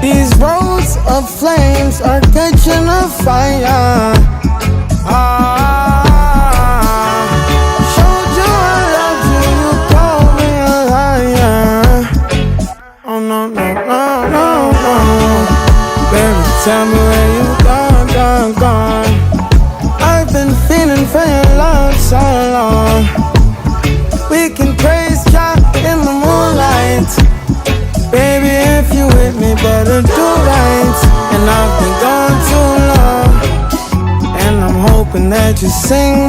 These roads of flames are catching a fire. Showed you I loved you, you called me a liar. Oh no, no, no, no, no. Baby, tell me where you gone, gone, gone. I've been feeling for your love so long. We can praise God in the moonlight. Baby, if you with me, better do right. And I've been gone too long, and I'm hoping that you sing